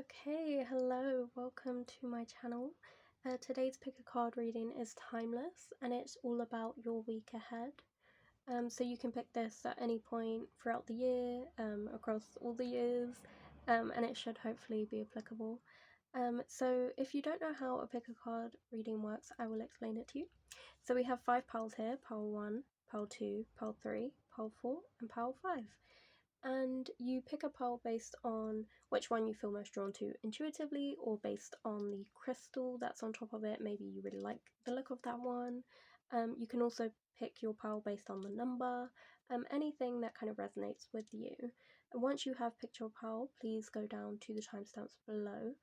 Okay, hello, welcome to my channel. Today's pick a card reading is timeless and it's all about your week ahead. So you can pick this at any point throughout the year, across all the years, and it should hopefully be applicable. So if you don't know how a pick a card reading works, I will explain it to you. So we have 5 piles here: pile 1, pile 2, pile 3, pile 4, and pile 5. And you pick a pile based on which one you feel most drawn to intuitively, or based on the crystal that's on top of it. Maybe you really like the look of that one. You can also pick your pile based on the number, anything that kind of resonates with you. And once you have picked your pile, please go down to the timestamps below,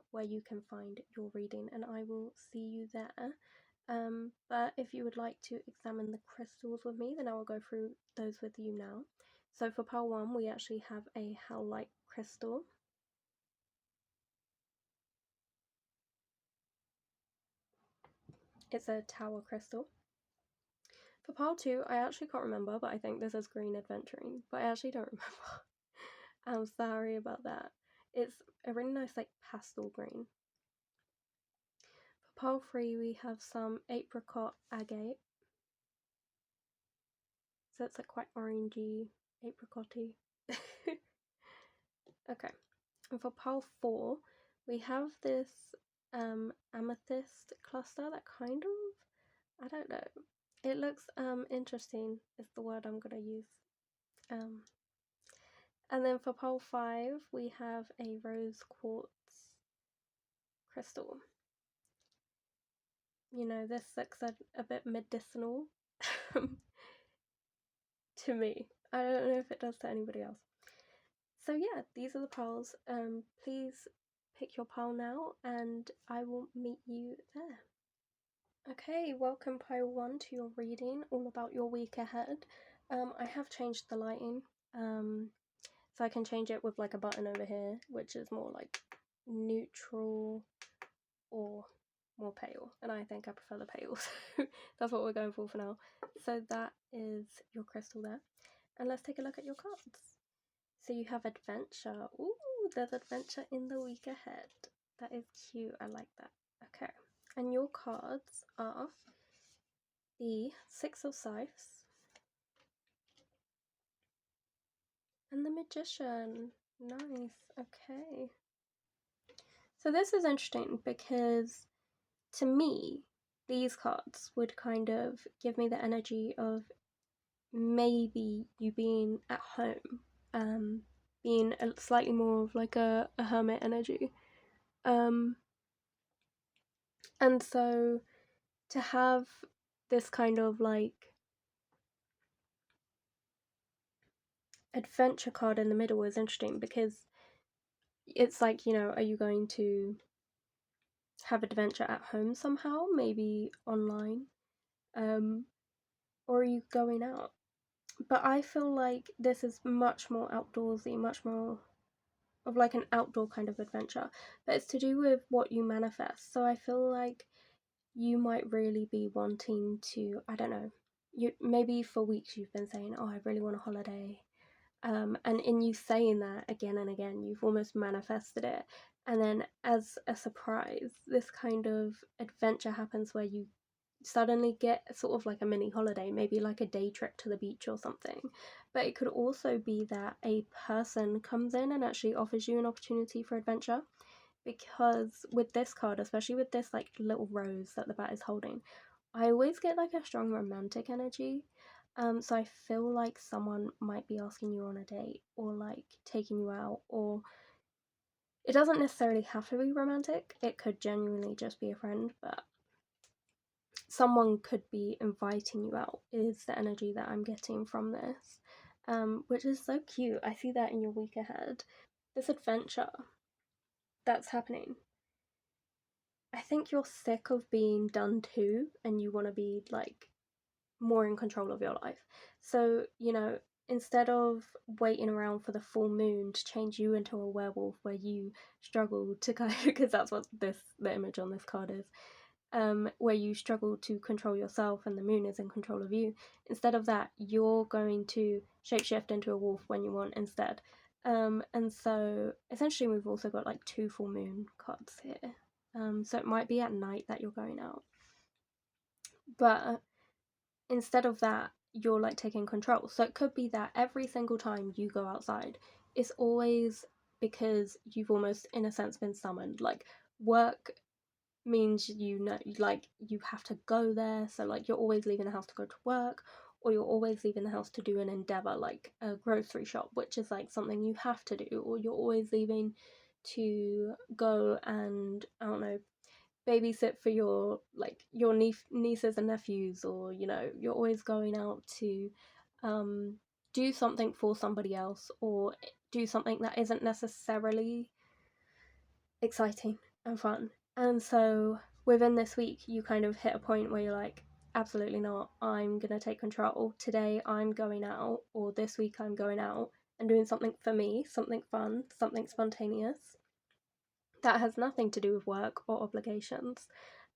where you can find your reading, and I will see you there. But if you would like to examine the crystals with me, then I will go through those with you now. So for pile 1, we actually have a Howlite crystal. It's a tower crystal. For pile 2, I actually can't remember, but I think this is green aventurine, but I actually don't remember. I'm sorry about that. It's a really nice like pastel green. For pile 3, we have some apricot agate. So it's like quite orangey, apricot-y. Okay. And for pile 4, we have this amethyst cluster that kind of, I don't know, it looks interesting is the word I'm gonna use. And then for pile 5, we have a rose quartz crystal. You know, this looks a bit medicinal to me. I don't know if it does to anybody else. So yeah, these are the piles. Please pick your pile now and I will meet you there. Okay, welcome pile 1 to your reading, all about your week ahead. I have changed the lighting, so I can change it with like a button over here, which is more like neutral or more pale, and I think I prefer the pale, so that's what we're going for now. So that is your crystal there, and let's take a look at your cards. So you have adventure. Ooh, there's adventure in the week ahead. That is cute, I like that. Okay, and your cards are the Six of Scythes and the Magician. Nice, okay. So this is interesting because to me, these cards would kind of give me the energy of maybe you being at home, being slightly more of like a hermit energy. And so to have this kind of like adventure card in the middle is interesting because it's like, you know, are you going to have adventure at home somehow, maybe online, or are you going out? But I feel like this is much more outdoorsy, much more of like an outdoor kind of adventure, but it's to do with what you manifest. So I feel like you might really be wanting to, I don't know, you maybe for weeks you've been saying, oh, I really want a holiday. And in you saying that again and again, you've almost manifested it. And then as a surprise, this kind of adventure happens where you suddenly get sort of like a mini holiday, maybe like a day trip to the beach or something. But it could also be that a person comes in and actually offers you an opportunity for adventure. Because with this card, especially with this like little rose that the bat is holding, I always get like a strong romantic energy. So I feel like someone might be asking you on a date or like taking you out, or it doesn't necessarily have to be romantic. It could genuinely just be a friend, but someone could be inviting you out is the energy that I'm getting from this, which is so cute. I see that in your week ahead. This adventure that's happening, I think you're sick of being done to and you want to be like more in control of your life. So, you know, instead of waiting around for the full moon to change you into a werewolf where you struggle to kind of, because that's what the image on this card is, where you struggle to control yourself and the moon is in control of you. Instead of that, you're going to shapeshift into a wolf when you want instead. And so essentially we've also got like 2 full moon cards here. So it might be at night that you're going out, but instead of that, you're like taking control. So it could be that every single time you go outside, it's always because you've almost, in a sense, been summoned. Like, work means like you have to go there. So like you're always leaving the house to go to work, or you're always leaving the house to do an endeavor like a grocery shop, which is like something you have to do, or you're always leaving to go and, I don't know, babysit for your nieces and nephews, or you're always going out to do something for somebody else, or do something that isn't necessarily exciting and fun. And so within this week you kind of hit a point where you're like, absolutely not, I'm gonna take control. Today I'm going out, or this week I'm going out and doing something for me, something fun, something spontaneous that has nothing to do with work or obligations.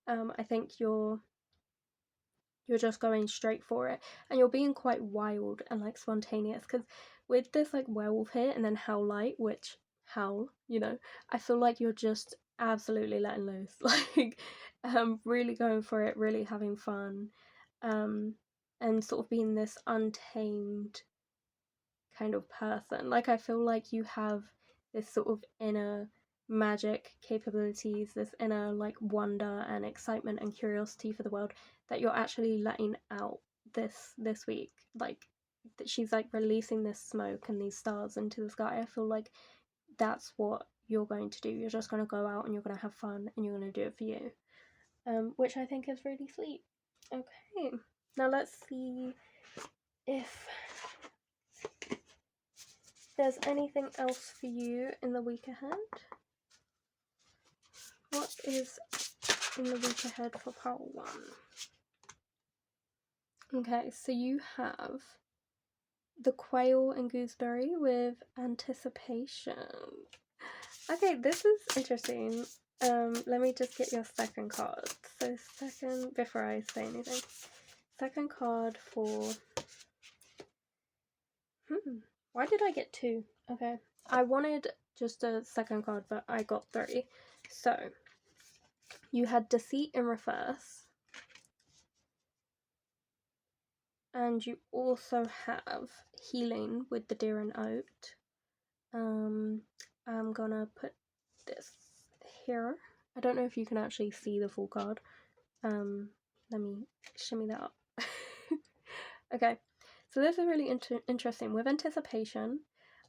I think you're just going straight for it, and you're being quite wild and like spontaneous, because with this like werewolf here and then Howlite, which howl, I feel like you're just absolutely letting loose, like really going for it, really having fun, and sort of being this untamed kind of person. Like, I feel like you have this sort of inner magic capabilities, this inner like wonder and excitement and curiosity for the world that you're actually letting out this week. Like, that she's like releasing this smoke and these stars into the sky. I feel like that's what you're going to do. You're just going to go out and you're going to have fun and you're going to do it for you, which I think is really sweet. Okay, now let's see if there's anything else for you in the week ahead. What is in the week ahead for pile 1? Okay, so you have the quail and gooseberry with anticipation. Okay, this is interesting. Let me just get your second card. So second, before I say anything, second card for why did I get 2? Okay, I wanted just a second card, but I got 3. So you had deceit in reverse, and you also have healing with the deer and oat. I'm gonna put this here. I don't know if you can actually see the full card. Let me shimmy that up. Okay, so this is really interesting. With anticipation,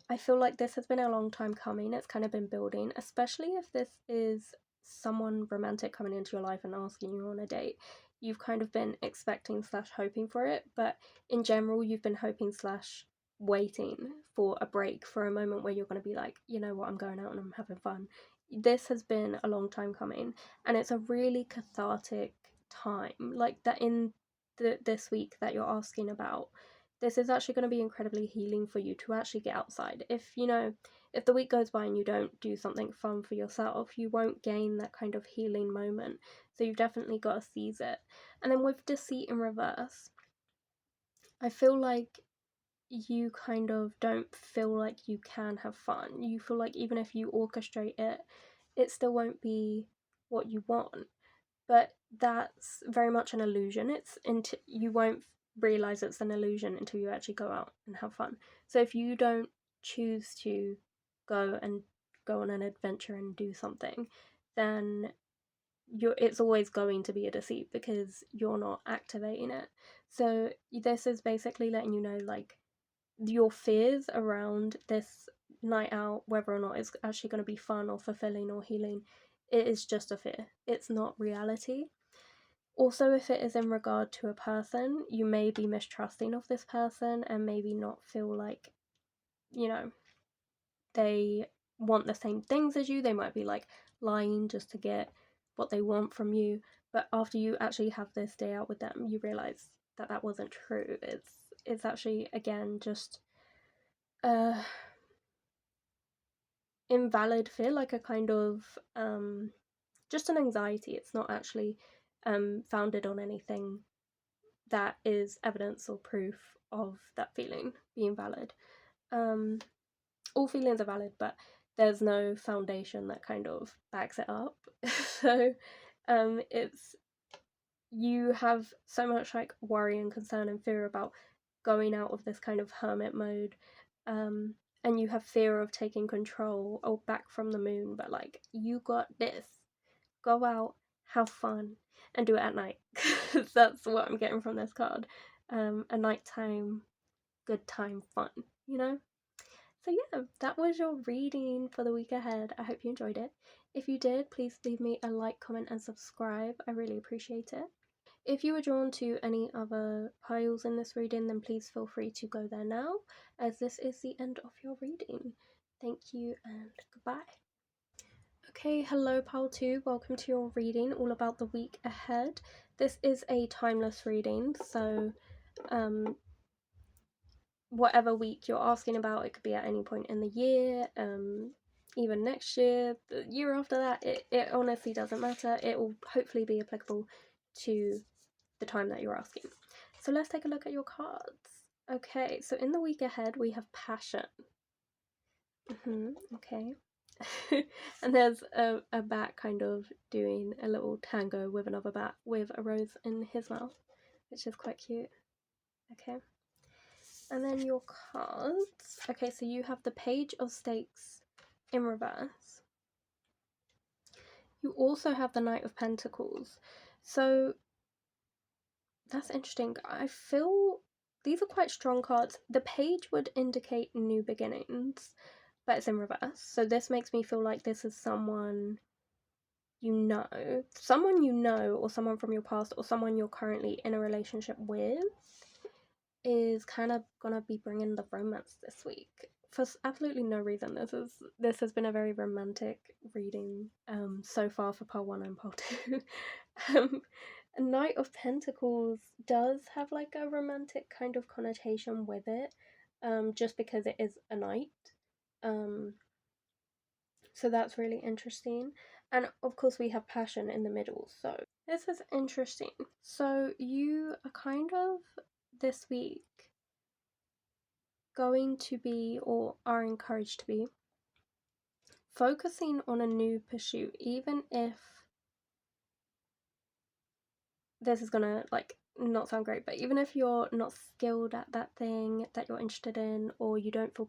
I feel like this has been a long time coming. It's kind of been building, especially if this is someone romantic coming into your life and asking you on a date. You've kind of been expecting / hoping for it, but in general, you've been hoping / waiting for a break, for a moment where you're going to be like, you know what, I'm going out and I'm having fun. This has been a long time coming, and it's a really cathartic time. Like, that in this week that you're asking about, this is actually going to be incredibly healing for you to actually get outside. If the week goes by and you don't do something fun for yourself, you won't gain that kind of healing moment. So you've definitely got to seize it. And then with deceit in reverse, I feel like you kind of don't feel like you can have fun. You feel like even if you orchestrate it, it still won't be what you want. But that's very much an illusion. You won't realize it's an illusion until you actually go out and have fun. So if you don't choose to go on an adventure and do something, then it's always going to be a deceit because you're not activating it. So this is basically letting you know, like, your fears around this night out, whether or not it's actually going to be fun or fulfilling or healing, it is just a fear. It's not reality. Also, if it is in regard to a person, you may be mistrusting of this person and maybe not feel like, they want the same things as you. They might be like lying just to get what they want from you. But after you actually have this day out with them, you realize that that wasn't true. It's actually, again, just invalid fear, like a kind of just an anxiety. It's not actually founded on anything that is evidence or proof of that feeling being valid. all feelings are valid, but there's no foundation that kind of backs it up. So it's, you have so much like worry and concern and fear about going out of this kind of hermit mode, and you have fear of taking control or back from the moon, but like, you got this. Go out, have fun, and do it at night. That's what I'm getting from this card. A nighttime, good time fun, you know? So yeah, that was your reading for the week ahead. I hope you enjoyed it. If you did, please leave me a like, comment, and subscribe. I really appreciate it. If you were drawn to any other piles in this reading, then please feel free to go there now, as this is the end of your reading. Thank you and goodbye. Okay, hello pile 2, welcome to your reading all about the week ahead. This is a timeless reading, so whatever week you're asking about, it could be at any point in the year, even next year, the year after that, it honestly doesn't matter. It will hopefully be applicable to the time that you're asking. So let's take a look at your cards. Okay, so in the week ahead we have passion. Okay. And there's a bat kind of doing a little tango with another bat with a rose in his mouth, which is quite cute. Okay. And then your cards. Okay, so you have the Page of Stakes in reverse. You also have the Knight of Pentacles. So that's interesting. I feel these are quite strong cards. The Page would indicate new beginnings, but it's in reverse. So this makes me feel like this is someone you know, or someone from your past, or someone you're currently in a relationship with, is kind of gonna be bringing the romance this week for absolutely no reason. This has been a very romantic reading so far for pile 1 and pile 2. A Knight of Pentacles does have like a romantic kind of connotation with it, just because it is a knight. So that's really interesting. And of course we have passion in the middle, so this is interesting. So you are kind of this week going to be, or are encouraged to be, focusing on a new pursuit, even if this is gonna like not sound great, but even if you're not skilled at that thing that you're interested in, or you don't feel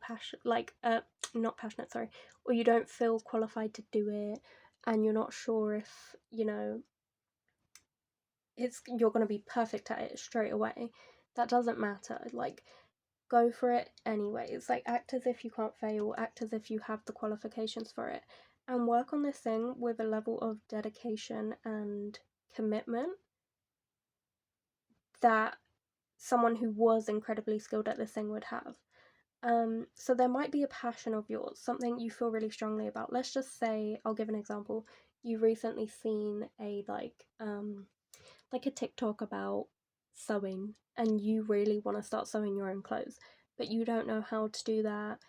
not passionate, sorry, or you don't feel qualified to do it, and you're not sure if, you know, you're gonna be perfect at it straight away, that doesn't matter. Like, go for it anyways. Like, act as if you can't fail, act as if you have the qualifications for it, and work on this thing with a level of dedication and commitment that someone who was incredibly skilled at this thing would have. So there might be a passion of yours, something you feel really strongly about. Let's just say, I'll give an example. You've recently seen a like a TikTok about sewing, and you really want to start sewing your own clothes, but you don't know how to do that.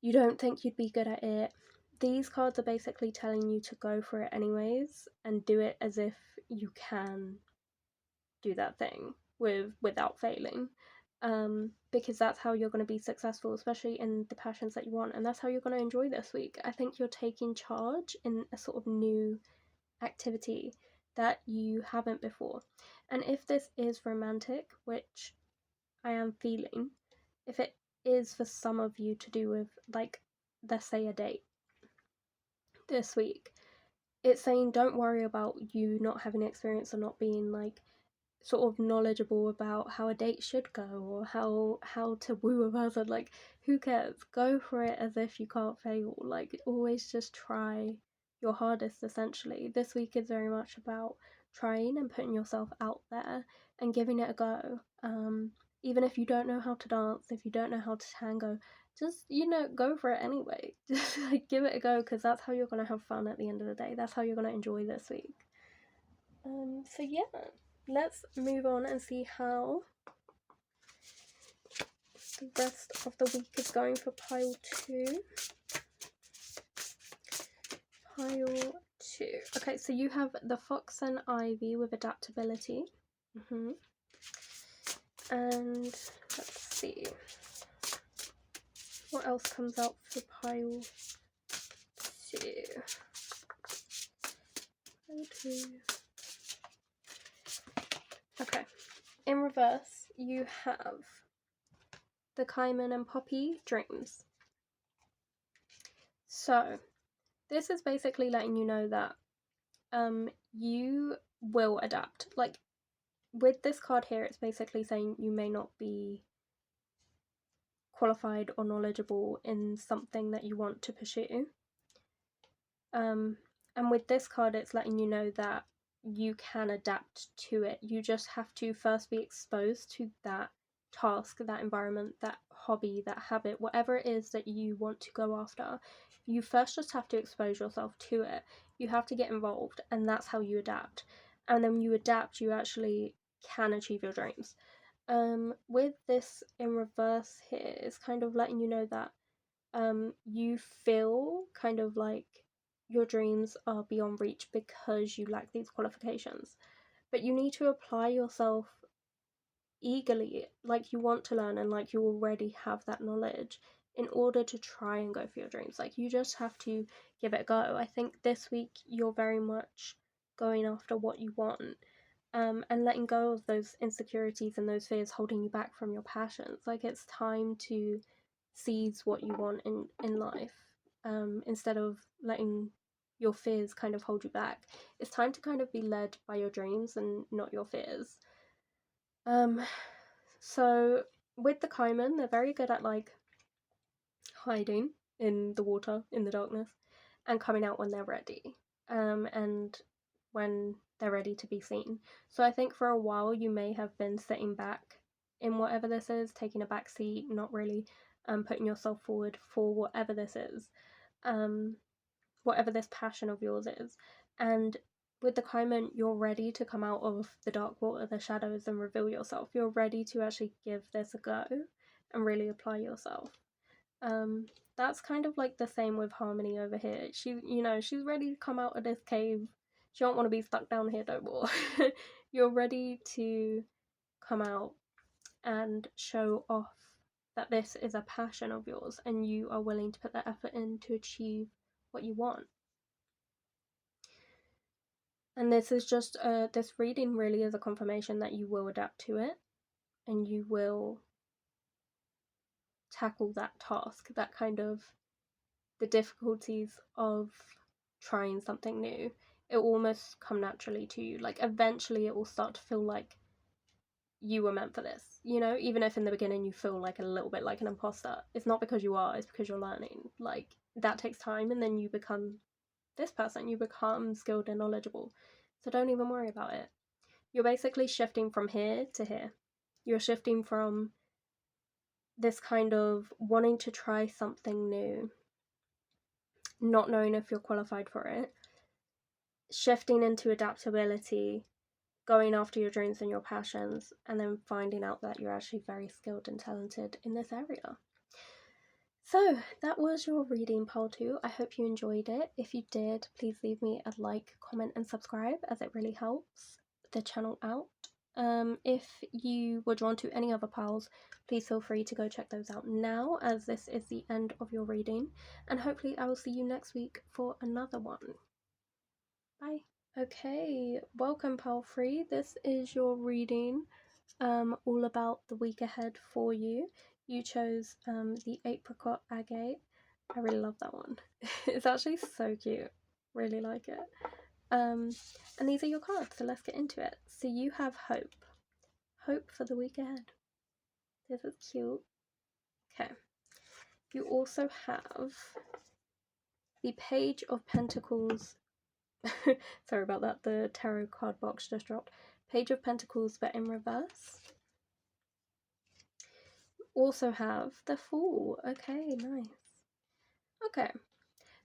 You don't think you'd be good at it. These cards are basically telling you to go for it anyways, and do it as if you can do that thing without failing, because that's how you're going to be successful, especially in the passions that you want, and that's how you're going to enjoy this week. I think you're taking charge in a sort of new activity that you haven't before. And if this is romantic, which I am feeling, if it is for some of you to do with, like, let's say a date this week, it's saying don't worry about you not having experience or not being like sort of knowledgeable about how a date should go, or how to woo a person. Like, who cares? Go for it as if you can't fail. Like, always just try your hardest. Essentially, this week is very much about trying and putting yourself out there and giving it a go. Even if you don't know how to dance, if you don't know how to tango, just, you know, go for it anyway. Just like, give it a go, because that's how you're gonna have fun at the end of the day. That's how you're gonna enjoy this week. So yeah, let's move on and see how the rest of the week is going for pile 2. Pile 2. Okay, so you have the Fox and Ivy with adaptability. And let's see. What else comes out for pile 2? Pile 2. Okay. In reverse, you have the Cayman and Poppy Dreams. So, this is basically letting you know that you will adapt. Like, with this card here, it's basically saying you may not be qualified or knowledgeable in something that you want to pursue. And with this card, it's letting you know that you can adapt to it. You just have to first be exposed to that task, that environment, that hobby, that habit, whatever it is that you want to go after. You first just have to expose yourself to it. You have to get involved, and that's how you adapt. And then when you adapt, you actually can achieve your dreams. With this in reverse here, it's kind of letting you know that you feel kind of like your dreams are beyond reach because you lack these qualifications. But you need to apply yourself eagerly, like you want to learn and like you already have that knowledge in order to try and go for your dreams. Like you just have to give it a go. I think this week you're very much going after what you want, and letting go of those insecurities and those fears holding you back from your passions. Like it's time to seize what you want in life, instead of letting your fears kind of hold you back. It's time to kind of be led by your dreams and not your fears. So with the Cayman, they're very good at like hiding in the water, in the darkness, and coming out when they're ready. And when they're ready to be seen. So I think for a while you may have been sitting back in whatever this is, taking a back seat, not really putting yourself forward for whatever this is, whatever this passion of yours is. And with the Cayman, you're ready to come out of the dark water, the shadows, and reveal yourself. You're ready to actually give this a go and really apply yourself. That's kind of like the same with Harmony over here. She's ready to come out of this cave. She don't want to be stuck down here no more. You're ready to come out and show off that this is a passion of yours and you are willing to put that effort in to achieve what you want. And this is just this reading really is a confirmation that you will adapt to it and you will tackle that task, that kind of the difficulties of trying something new. It will almost come naturally to you. Like eventually it will start to feel like you were meant for this, even if in the beginning you feel like a little bit like an imposter. It's not because you are, it's because you're learning. Like that takes time, and then you become this person, you become skilled and knowledgeable. So don't even worry about it. You're basically shifting from here to here. You're shifting from this kind of wanting to try something new, not knowing if you're qualified for it, shifting into adaptability, going after your dreams and your passions, and then finding out that you're actually very skilled and talented in this area. So that was your reading pile 2. I hope you enjoyed it. If you did, please leave me a like, comment, and subscribe, as it really helps the channel out. If you were drawn to any other piles, please feel free to go check those out now, as this is the end of your reading, and hopefully I will see you next week for another one. Bye. Okay, welcome pile 3. This is your reading, all about the week ahead for you. You chose the Apricot agate. I really love that one. It's actually so cute. Really like it. And these are your cards, so let's get into it. So you have hope. Hope for the week ahead. This is cute. Okay. You also have the Page of Pentacles. Sorry about that, the tarot card box just dropped. Page of Pentacles, but in reverse. Also have the Fool. Okay, nice. Okay,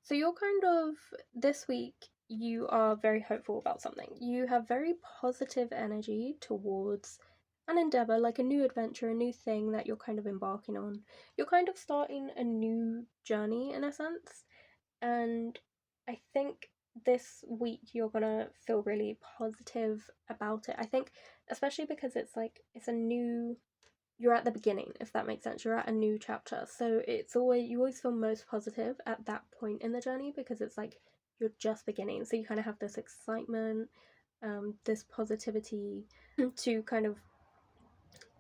so you're kind of, this week, you are very hopeful about something. You have very positive energy towards an endeavour, like a new adventure, a new thing that you're kind of embarking on. You're kind of starting a new journey in a sense, and I think this week you're gonna feel really positive about it. I think especially because it's a new you're at the beginning, if that makes sense. You're at a new chapter, so you always feel most positive at that point in the journey, because it's like you're just beginning, so you kind of have this excitement, this positivity to kind of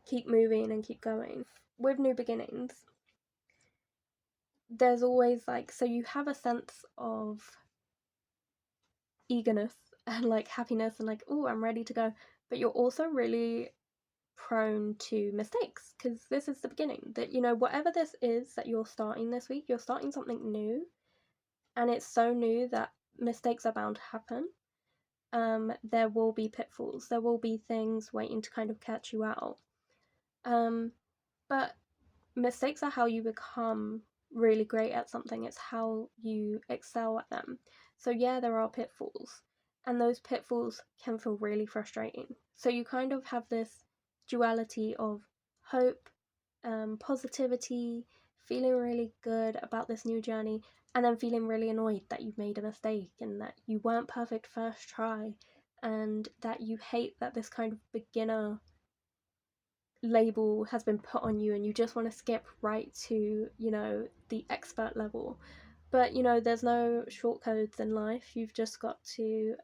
keep moving and keep going. With new beginnings, there's always like, so you have a sense of eagerness and like happiness and like, oh, I'm ready to go, but you're also really prone to mistakes, because this is the beginning. That, you know, whatever this is that you're starting this week, you're starting something new, and it's so new that mistakes are bound to happen. There will be pitfalls, there will be things waiting to kind of catch you out, but mistakes are how you become really great at something. It's how you excel at them. So yeah, there are pitfalls, and those pitfalls can feel really frustrating. So you kind of have this duality of hope, positivity, feeling really good about this new journey, and then feeling really annoyed that you've made a mistake and that you weren't perfect first try, and that you hate that this kind of beginner label has been put on you, and you just want to skip right to, you know, the expert level. But, you know, there's no shortcodes in life. You've just got to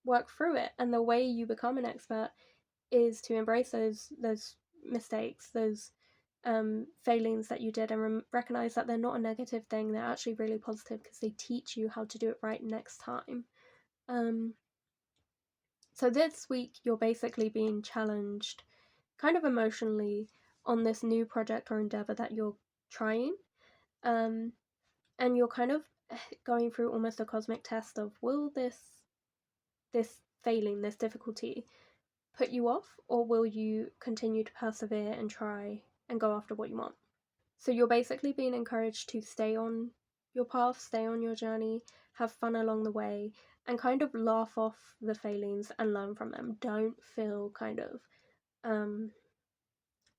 work through it, and the way you become an expert is to embrace those mistakes, those failings that you did, and recognize that they're not a negative thing. They're actually really positive, because they teach you how to do it right next time. So this week you're basically being challenged kind of emotionally on this new project or endeavor that you're trying, and you're kind of going through almost a cosmic test of, will this failing, this difficulty, put you off, or will you continue to persevere and try and go after what you want? So you're basically being encouraged to stay on your path, stay on your journey, have fun along the way, and kind of laugh off the failings and learn from them. Don't feel kind of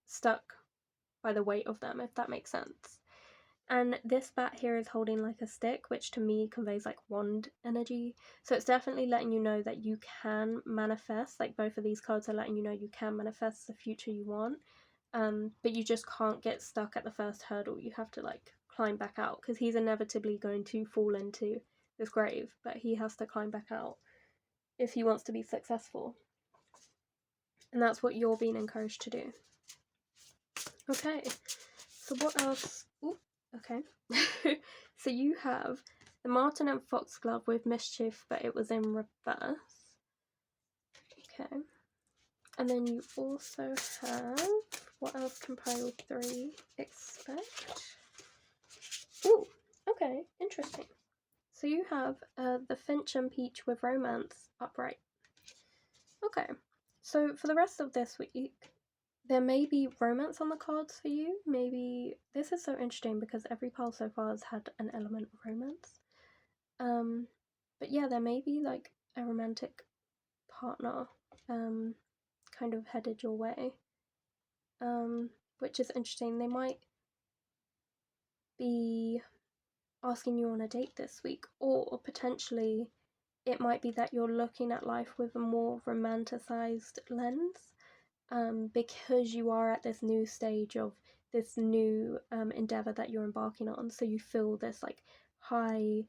stuck by the weight of them, if that makes sense. And this bat here is holding like a stick, which to me conveys like wand energy. So it's definitely letting you know that you can manifest, like both of these cards are letting you know you can manifest the future you want. But you just can't get stuck at the first hurdle. You have to like climb back out, because he's inevitably going to fall into this grave, but he has to climb back out if he wants to be successful. And that's what you're being encouraged to do. Okay, so what else? Ooh, okay. So you have the Martin and Foxglove with Mischief, but it was in reverse. Okay. And then you also have, what else can pile 3 expect? Ooh, okay, interesting. So you have the Finch and Peach with Romance upright. Okay, so for the rest of this week, there may be romance on the cards for you. Maybe this is so interesting because every pile so far has had an element of romance. But yeah, there may be like a romantic partner kind of headed your way, which is interesting. They might be asking you on a date this week, or potentially it might be that you're looking at life with a more romanticized lens, because you are at this new stage of this new endeavor that you're embarking on. So you feel this like high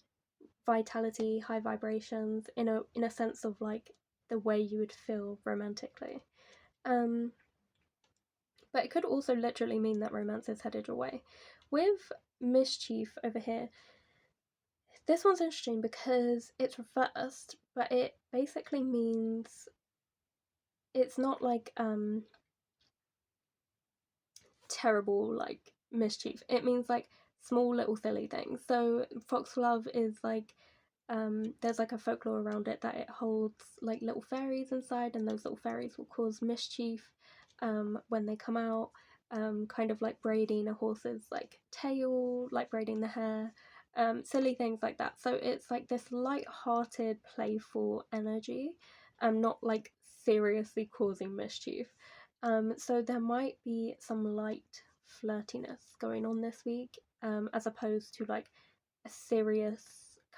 vitality, high vibrations, in a sense of like the way you would feel romantically. But it could also literally mean that romance is headed your way. With Mischief over here, this one's interesting because it's reversed, but it basically means it's not like terrible like mischief. It means like small little silly things. So Foxglove is like there's like a folklore around it that it holds like little fairies inside, and those little fairies will cause mischief when they come out, kind of like braiding a horse's like tail, like braiding the hair, silly things like that. So it's like this light-hearted, playful energy, not like seriously causing mischief. So there might be some light flirtiness going on this week, as opposed to like a serious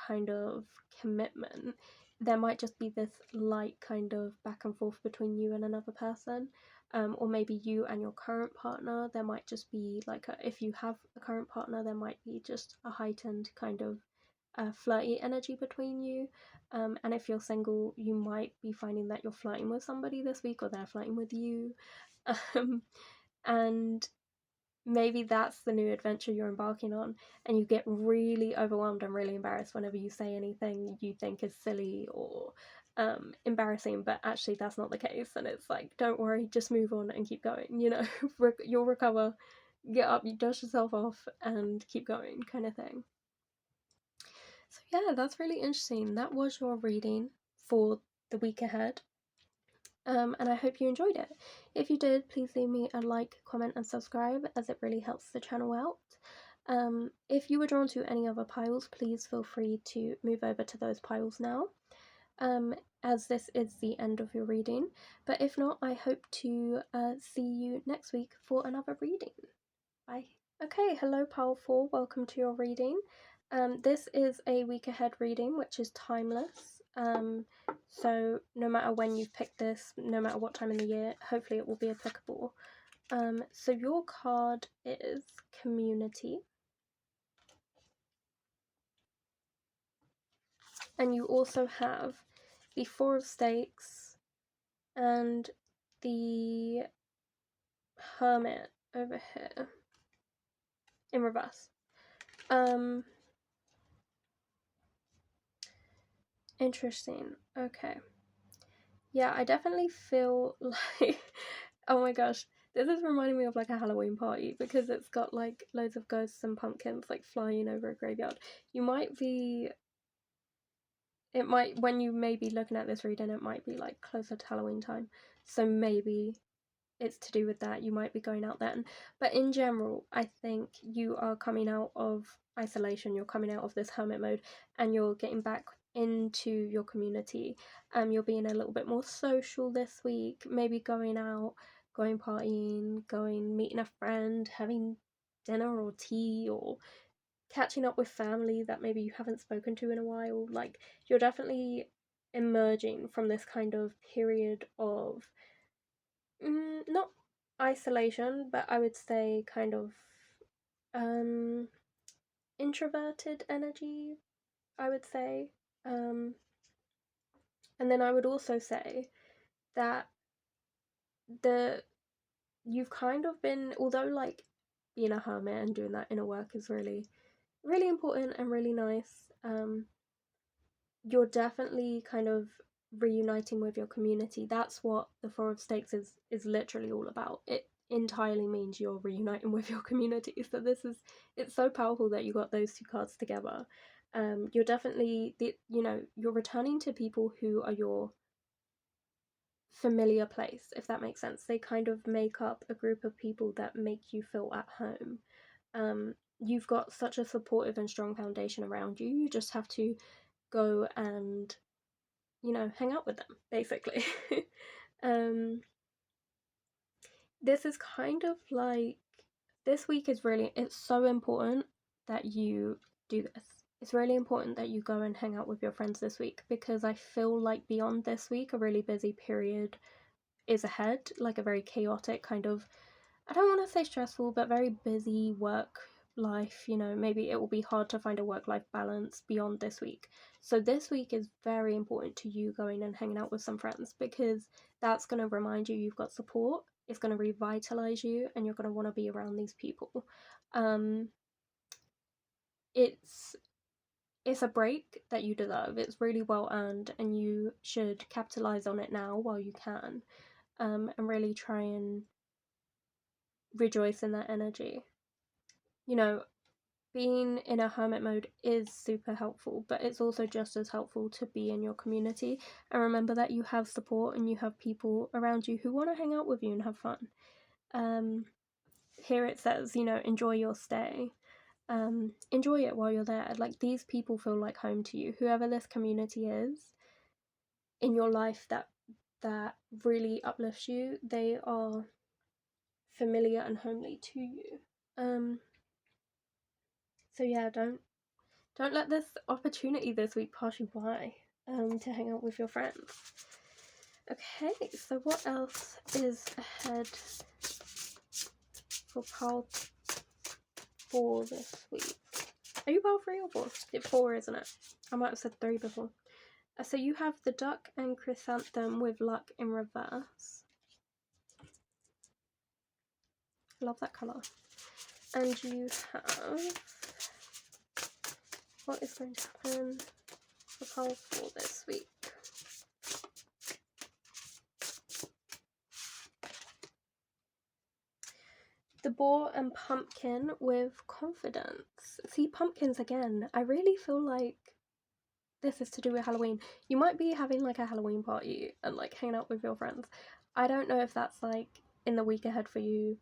kind of commitment. There might just be this light kind of back and forth between you and another person. or maybe you and your current partner, there might just be like if you have a current partner, there might be just a heightened kind of flirty energy between you. And if you're single, you might be finding that you're flirting with somebody this week, or they're flirting with you. And maybe that's the new adventure you're embarking on, and you get really overwhelmed and really embarrassed whenever you say anything you think is silly or embarrassing, but actually that's not the case, and it's like, don't worry, just move on and keep going, you know. You'll recover, get up, you dust yourself off and keep going, kind of thing. So yeah, that's really interesting. That was your reading for the week ahead. And I hope you enjoyed it. If you did, please leave me a like, comment, and subscribe, as it really helps the channel out. If you were drawn to any other piles, please feel free to move over to those piles now, as this is the end of your reading. But if not, I hope to see you next week for another reading. Bye. Okay, hello pile 4, welcome to your reading. This is a week ahead reading, which is timeless. So no matter when you've picked this, no matter what time in the year, hopefully it will be applicable. So your card is Community. And you also have the Four of Stakes and the Hermit over here in reverse. Interesting. Okay. Yeah, I definitely feel like, oh my gosh, this is reminding me of like a Halloween party, because it's got like loads of ghosts and pumpkins like flying over a graveyard. When you may be looking at this reading, it might be like closer to Halloween time. So maybe it's to do with that. You might be going out then. But in general, I think you are coming out of isolation. You're coming out of this hermit mode, and you're getting back into your community. You're being a little bit more social this week. Maybe going out, going partying, meeting a friend, having dinner or tea, or catching up with family that maybe you haven't spoken to in a while. Like, you're definitely emerging from this kind of period of not isolation, but I would say kind of introverted energy, I would say. And then I would also say that you've kind of been, although like being a hermit and doing that inner work is really, really important and really nice, you're definitely kind of reuniting with your community. That's what the Four of Stakes is literally all about. It entirely means you're reuniting with your community. So it's so powerful that you got those two cards together. You're definitely you're returning to people who are your familiar place, if that makes sense. They kind of make up a group of people that make you feel at home. You've got such a supportive and strong foundation around you. You just have to go and hang out with them, basically. This is kind of like, this week is really, it's so important that you do this. It's really important that you go and hang out with your friends this week, because I feel like beyond this week, a really busy period is ahead, like a very chaotic kind of, I don't want to say stressful, but very busy work life. Maybe it will be hard to find a work-life balance beyond this week. So this week is very important to you going and hanging out with some friends, because that's going to remind you you've got support. It's going to revitalize you, and you're going to want to be around these people. It's a break that you deserve. It's really well earned, and you should capitalize on it now while you can, and really try and rejoice in that energy. Being in a hermit mode is super helpful, but it's also just as helpful to be in your community and remember that you have support and you have people around you who want to hang out with you and have fun. Here it says, enjoy your stay. Enjoy it while you're there. Like, these people feel like home to you. Whoever this community is in your life that really uplifts you, they are familiar and homely to you. So yeah, don't let this opportunity this week pass you by, to hang out with your friends. Okay, so what else is ahead for pile 4 this week? Are you pile 3 or 4? It's 4, isn't it? I might have said 3 before. So you have the duck and chrysanthemum with luck in reverse. Love that colour. And you have... what is going to happen for pile 4 this week? The boar and pumpkin with confidence. See, pumpkins again. I really feel like this is to do with Halloween. You might be having like a Halloween party and like hanging out with your friends. I don't know if that's like in the week ahead for you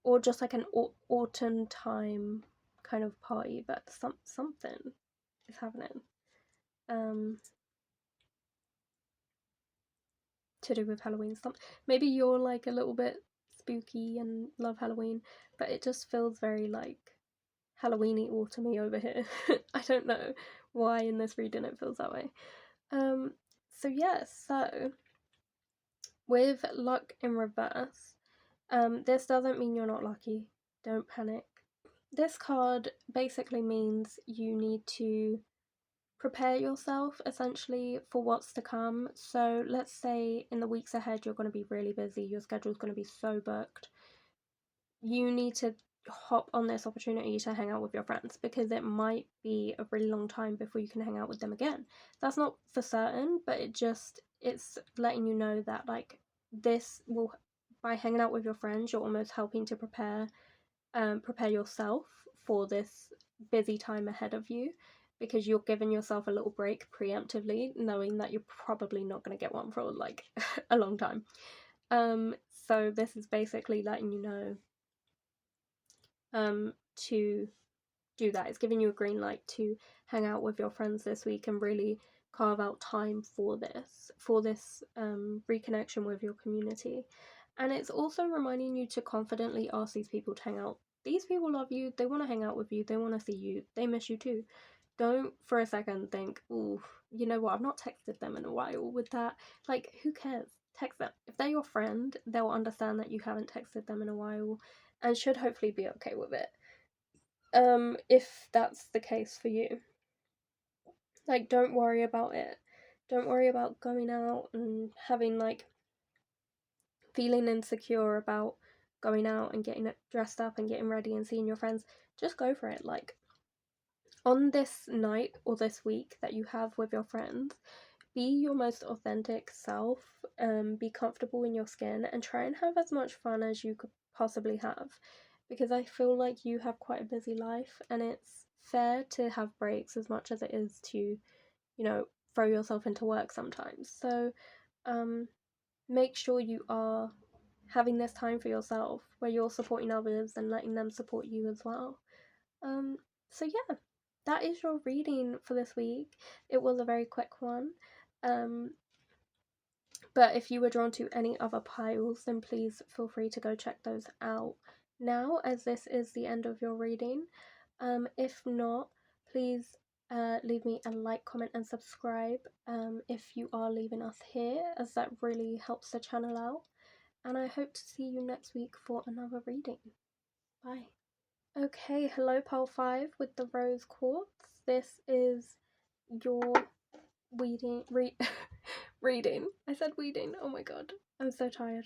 or just like an autumn time kind of party, but something is happening. To do with Halloween. Maybe you're like a little bit spooky and love Halloween, but it just feels very like Halloweeny autumny over here. I don't know why in this reading it feels that way. So yeah, so with luck in reverse, this doesn't mean you're not lucky. Don't panic. This card basically means you need to prepare yourself essentially for what's to come. So let's say in the weeks ahead you're going to be really busy, your schedule's going to be so booked. You need to hop on this opportunity to hang out with your friends because it might be a really long time before you can hang out with them again. That's not for certain, but it's letting you know that like this will, by hanging out with your friends, you're almost helping to prepare yourself for this busy time ahead of you, because you're giving yourself a little break preemptively, knowing that you're probably not going to get one for like a long time. So this is basically letting you know to do that. It's giving you a green light to hang out with your friends this week and really carve out time for this reconnection with your community. And it's also reminding you to confidently ask these people to hang out. These people love you, they want to hang out with you, they want to see you, they miss you too. Don't for a second think, ooh, you know what, I've not texted them in a while with that. Like, who cares? Text them. If they're your friend, they'll understand that you haven't texted them in a while and should hopefully be okay with it. If that's the case for you. Like, don't worry about it. Don't worry about going out and having like feeling insecure about going out and getting dressed up and getting ready and seeing your friends. Just go for it. Like, on this night or this week that you have with your friends, be your most authentic self, be comfortable in your skin, and try and have as much fun as you could possibly have, because I feel like you have quite a busy life and it's fair to have breaks as much as it is to, you know, throw yourself into work sometimes. So make sure you are having this time for yourself where you're supporting others and letting them support you as well. So yeah, that is your reading for this week. It was a very quick one. But if you were drawn to any other piles, then please feel free to go check those out now, as this is the end of your reading. If not, please leave me a like, comment, and subscribe if you are leaving us here, as that really helps the channel out. And I hope to see you next week for another reading. Bye. Okay, hello pile 5 with the rose quartz. This is your reading. I said weeding. Oh my god, I'm so tired.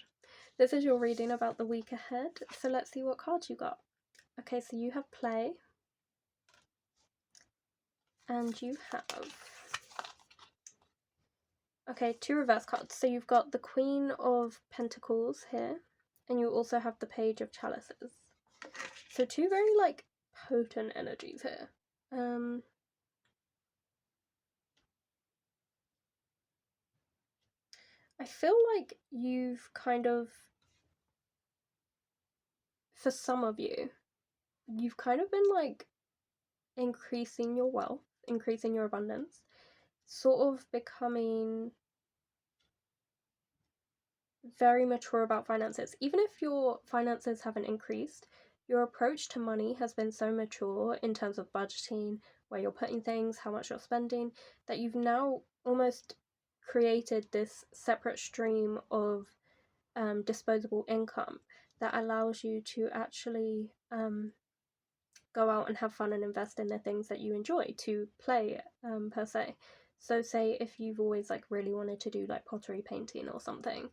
This is your reading about the week ahead. So let's see what cards you got. Okay, so you have play. And you have... okay, 2 reverse cards. So you've got the Queen of Pentacles here. And you also have the Page of Chalices. So 2 very, like, potent energies here. I feel like you've kind of, for some of you, you've kind of been like increasing your wealth, increasing your abundance, sort of becoming very mature about finances. Even if your finances haven't increased, your approach to money has been so mature in terms of budgeting, where you're putting things, how much you're spending, that you've now almost created this separate stream of disposable income that allows you to actually go out and have fun and invest in the things that you enjoy to play, per se. So say if you've always like really wanted to do like pottery painting or something,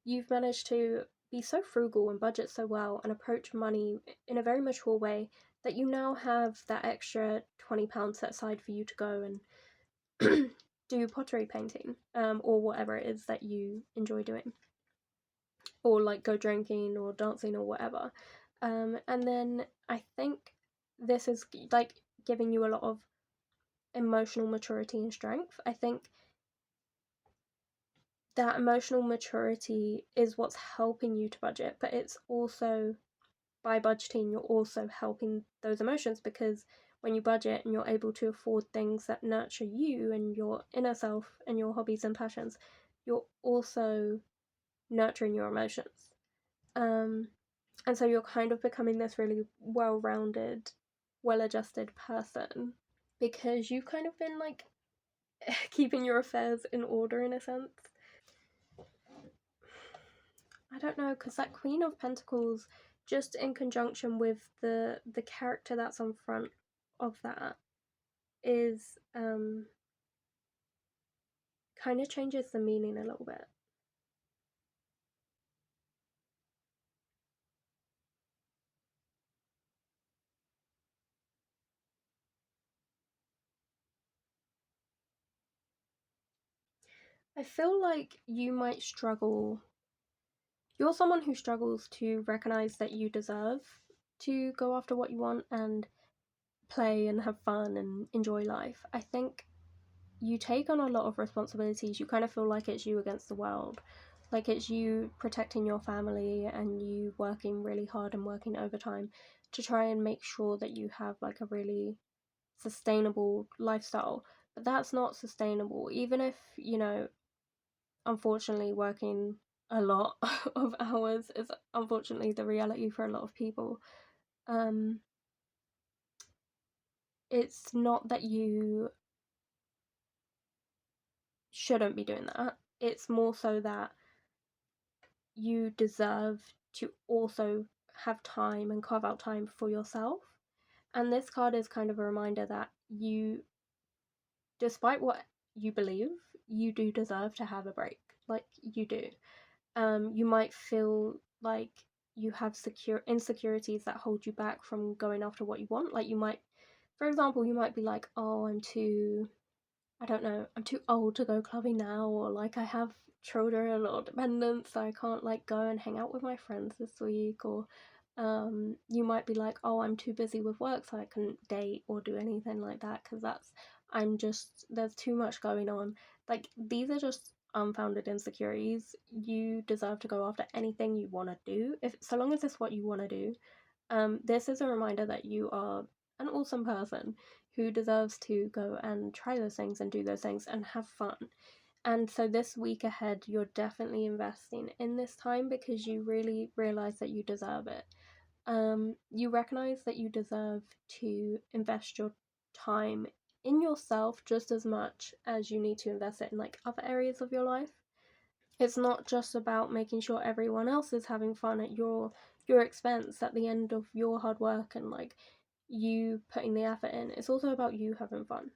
you've managed to be so frugal and budget so well and approach money in a very mature way that you now have that extra £20 set aside for you to go and do pottery painting, or whatever it is that you enjoy doing, or like go drinking or dancing or whatever. And then I think this is like giving you a lot of emotional maturity and strength. I think that emotional maturity is what's helping you to budget, but it's also, by budgeting, you're also helping those emotions, because when you budget and you're able to afford things that nurture you and your inner self and your hobbies and passions, you're also nurturing your emotions. And so you're kind of becoming this really well-rounded, well-adjusted person, because you've kind of been like keeping your affairs in order in a sense. I don't know, because that Queen of Pentacles, just in conjunction with the character that's on front of that, is kind of changes the meaning a little bit. I feel like you might struggle. You're someone who struggles to recognize that you deserve to go after what you want and play and have fun and enjoy life. I think you take on a lot of responsibilities. You kind of feel like it's you against the world. Like it's you protecting your family and you working really hard and working overtime to try and make sure that you have like a really sustainable lifestyle. But that's not sustainable. Even if, you know, unfortunately working a lot of hours is unfortunately the reality for a lot of people. It's not that you shouldn't be doing that. It's more so that you deserve to also have time and carve out time for yourself. And this card is kind of a reminder that you, despite what you believe, you do deserve to have a break. Like you do. You might feel like you have insecurities that hold you back from going after what you want. Like you might, for example, you might be like, oh, I don't know, I'm too old to go clubbing now, or like I have children or dependents, so I can't like go and hang out with my friends this week, or you might be like, oh, I'm too busy with work, so I couldn't date or do anything like that, because there's too much going on. Like, these are just unfounded insecurities. You deserve to go after anything you want to do, if so long as it's what you want to do. This is a reminder that you are an awesome person who deserves to go and try those things and do those things and have fun. And so this week ahead, you're definitely investing in this time because you really realize that you deserve it. You recognize that you deserve to invest your time in yourself just as much as you need to invest it in like other areas of your life. It's not just about making sure everyone else is having fun at your expense at the end of your hard work and like you putting the effort in. It's also about you having fun.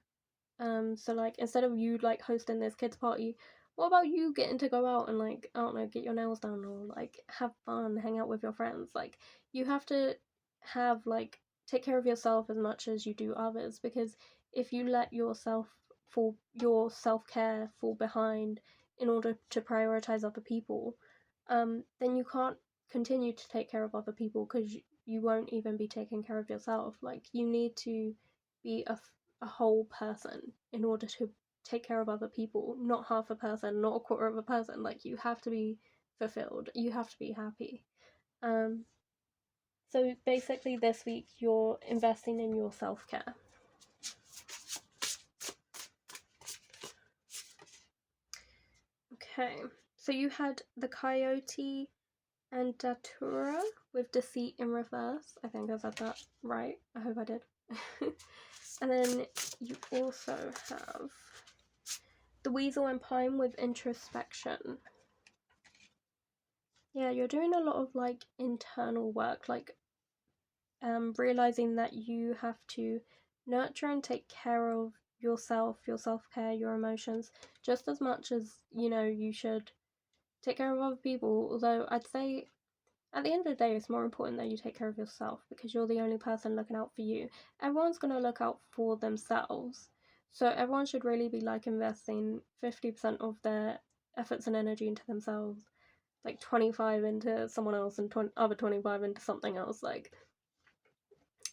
So like instead of you like hosting this kids party, what about you getting to go out and like, I don't know, get your nails done or like have fun, hang out with your friends? Like you have to have like take care of yourself as much as you do others, because if you let your self-care fall behind in order to prioritize other people, then you can't continue to take care of other people because you won't even be taking care of yourself. Like you need to be a whole person in order to take care of other people, not half a person, not a quarter of a person. Like you have to be fulfilled, you have to be happy. So basically this week you're investing in your self-care. Okay, so you had the Coyote and Datura with Deceit in reverse. I think I said that right. I hope I did. And then you also have The Weasel and Pine with introspection. Yeah, you're doing a lot of like internal work, like realizing that you have to nurture and take care of yourself, your self-care, your emotions, just as much as, you know, you should take care of other people. Although I'd say at the end of the day, it's more important that you take care of yourself because you're the only person looking out for you. Everyone's going to look out for themselves. So everyone should really be like investing 50% of their efforts and energy into themselves, like 25 into someone else and other 25 into something else. Like,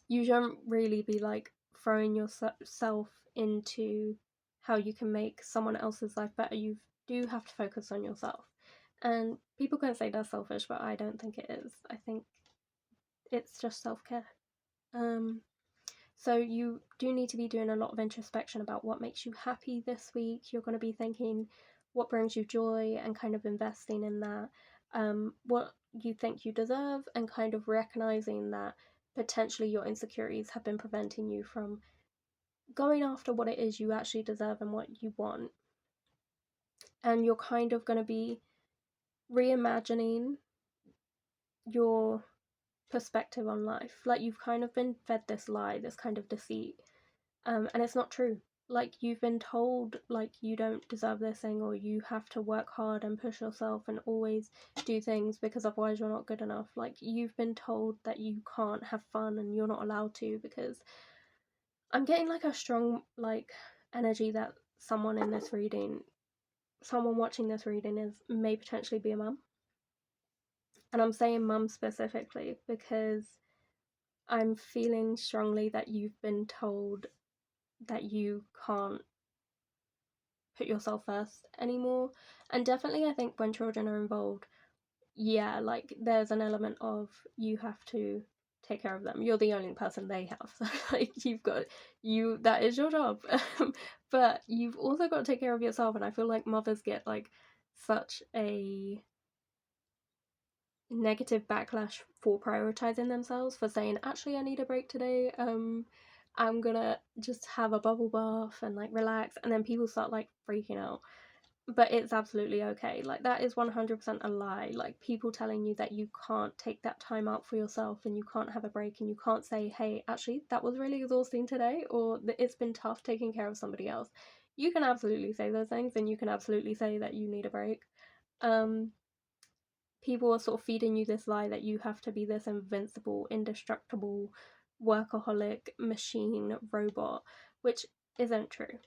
you shouldn't really be like throwing yourself into how you can make someone else's life better. You do have to focus on yourself. And people can say that's selfish, but I don't think it is. I think it's just self-care. So you do need to be doing a lot of introspection about what makes you happy this week. You're going to be thinking what brings you joy and kind of investing in that. What you think you deserve, and kind of recognizing that potentially your insecurities have been preventing you from going after what it is you actually deserve and what you want. And you're kind of going to be reimagining your perspective on life. Like, you've kind of been fed this lie, this kind of deceit, and it's not true. Like, you've been told like you don't deserve this thing, or you have to work hard and push yourself and always do things because otherwise you're not good enough. Like, you've been told that you can't have fun and you're not allowed to, because I'm getting like a strong like energy that someone watching this reading may potentially be a mum. And I'm saying mum specifically because I'm feeling strongly that you've been told that you can't put yourself first anymore. And definitely, I think when children are involved, yeah, like there's an element of you have to take care of them. You're the only person they have, so like that is your job. But you've also got to take care of yourself. And I feel like mothers get like such a negative backlash for prioritizing themselves, for saying, actually, I need a break today, I'm gonna just have a bubble bath and like relax, and then people start like freaking out. But it's absolutely okay. Like, that is 100% a lie. Like, people telling you that you can't take that time out for yourself and you can't have a break and you can't say, hey, actually, that was really exhausting today, or it's been tough taking care of somebody else. You can absolutely say those things, and you can absolutely say that you need a break. People are sort of feeding you this lie that you have to be this invincible, indestructible, workaholic machine robot, which isn't true.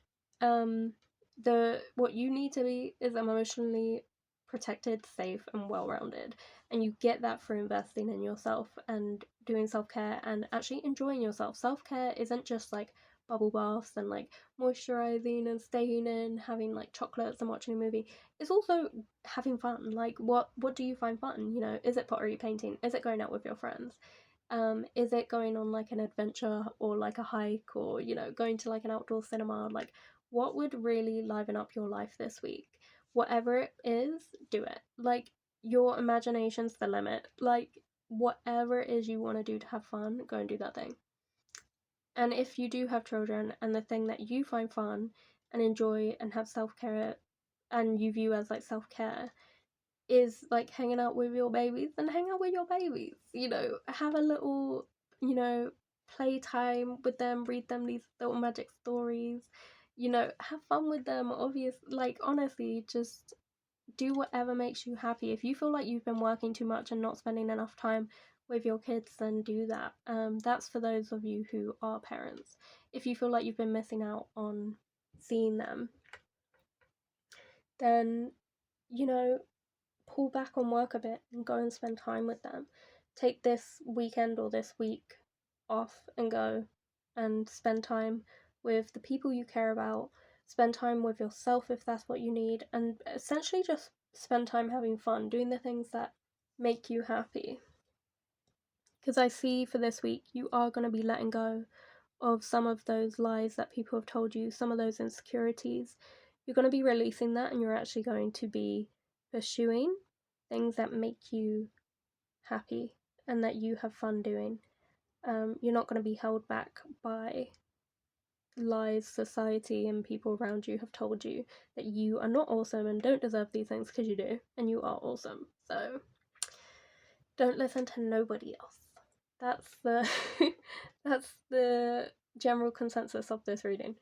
What you need to be is emotionally protected, safe, and well-rounded, and you get that through investing in yourself and doing self-care and actually enjoying yourself. Self-care isn't just like bubble baths and like moisturizing and staying in, having like chocolates and watching a movie. It's also having fun. Like, what do you find fun? You know, is it pottery painting? Is it going out with your friends? Is it going on like an adventure or like a hike, or, you know, going to like an outdoor cinema? Like, what would really liven up your life this week? Whatever it is, do it. Like, your imagination's the limit. Like, whatever it is you want to do to have fun, go and do that thing. And if you do have children, and the thing that you find fun and enjoy and have self-care and you view as like self-care is like hanging out with your babies, then hang out with your babies. You know, have a little, you know, playtime with them, read them these little magic stories, you know, have fun with them. Like, honestly, just do whatever makes you happy. If you feel like you've been working too much and not spending enough time with your kids, then do that. That's for those of you who are parents. If you feel like you've been missing out on seeing them, then, you know, pull back on work a bit and go and spend time with them. Take this weekend or this week off and go and spend time with the people you care about. Spend time with yourself if that's what you need, and essentially just spend time having fun, doing the things that make you happy. Because I see for this week, you are going to be letting go of some of those lies that people have told you, some of those insecurities. You're going to be releasing that, and you're actually going to be pursuing things that make you happy and that you have fun doing. You're not going to be held back by lies society and people around you have told you that you are not awesome and don't deserve these things, because you do, and you are awesome. So don't listen to nobody else. That's the that's the general consensus of this reading.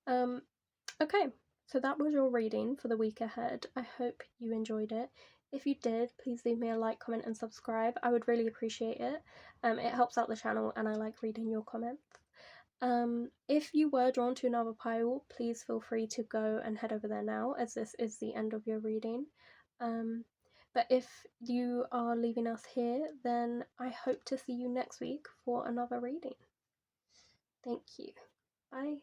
Okay, so that was your reading for the week ahead. I hope you enjoyed it. If you did, please leave me a like, comment, and subscribe. I would really appreciate it. It helps out the channel, and I like reading your comments. If you were drawn to another pile, please feel free to go and head over there now, as this is the end of your reading. But if you are leaving us here, then I hope to see you next week for another reading. Thank you. Bye.